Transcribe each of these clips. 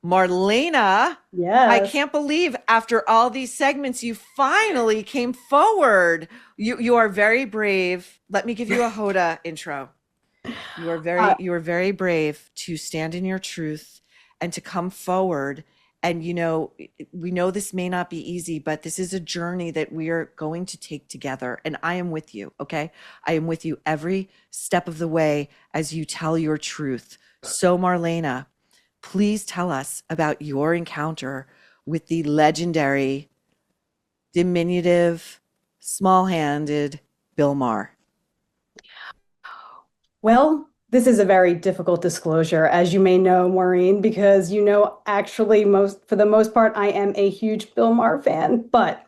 Marlaina, I Yes. can't believe after all these segments, you finally came forward. You are very brave. Let me give you a Hoda intro. Uh, You are very brave to stand in your truth and to come forward. And we know this may not be easy, but this is a journey that we are going to take together. And I am with you, okay? I am with you every step of the way as you tell your truth. So, Marlena, please tell us about your encounter with the legendary, diminutive, small-handed Bill Maher. well, this is a very difficult disclosure, as you may know, Maureen, because actually, for the most part, I am a huge Bill Maher fan. But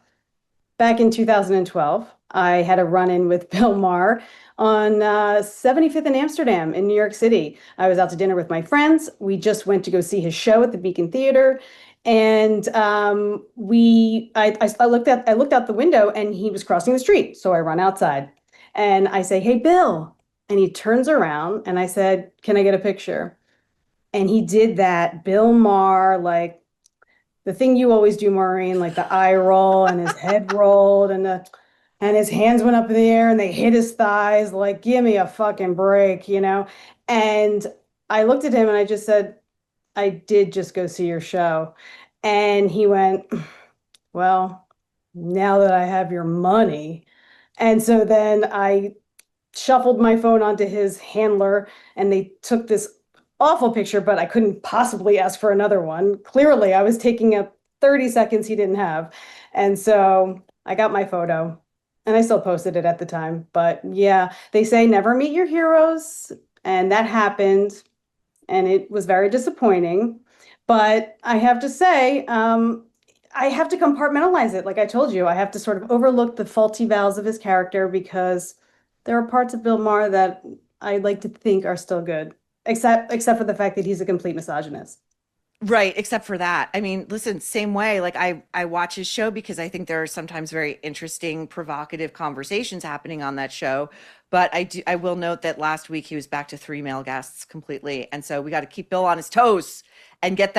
back in 2012, I had a run-in with Bill Maher on 75th and Amsterdam in New York City. I was out to dinner with my friends. We just went to go see his show at the Beacon Theater, and I looked out the window, and he was crossing the street. So I run outside, and I say, "Hey, Bill," and he turns around, and I said, "Can I get a picture?" And he did that Bill Maher, like the thing you always do, Maureen, like the eye roll, and his head rolled, and his hands went up in the air and they hit his thighs, like, give me a fucking break. And I looked at him and I just said, I did just go see your show. And he went, well, now that I have your money. And so then I shuffled my phone onto his handler and they took this awful picture, but I couldn't possibly ask for another one. Clearly, I was taking up 30 seconds he didn't have. And so I got my photo and I still posted it at the time. But yeah, they say never meet your heroes. And that happened. And it was very disappointing. But I have to say, I have to compartmentalize it. Like I told you, I have to sort of overlook the faulty vows of his character because there are parts of Bill Maher that I like to think are still good, except for the fact that he's a complete misogynist. Right, except for that. I mean, listen, same way. Like I watch his show because I think there are sometimes very interesting, provocative conversations happening on that show. But I will note that last week he was back to three male guests completely. And so we got to keep Bill on his toes and get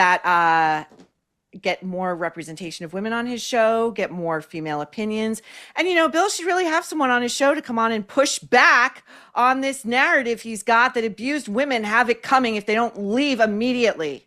more representation of women on his show, get more female opinions. And Bill should really have someone on his show to come on and push back on this narrative he's got that abused women have it coming if they don't leave immediately.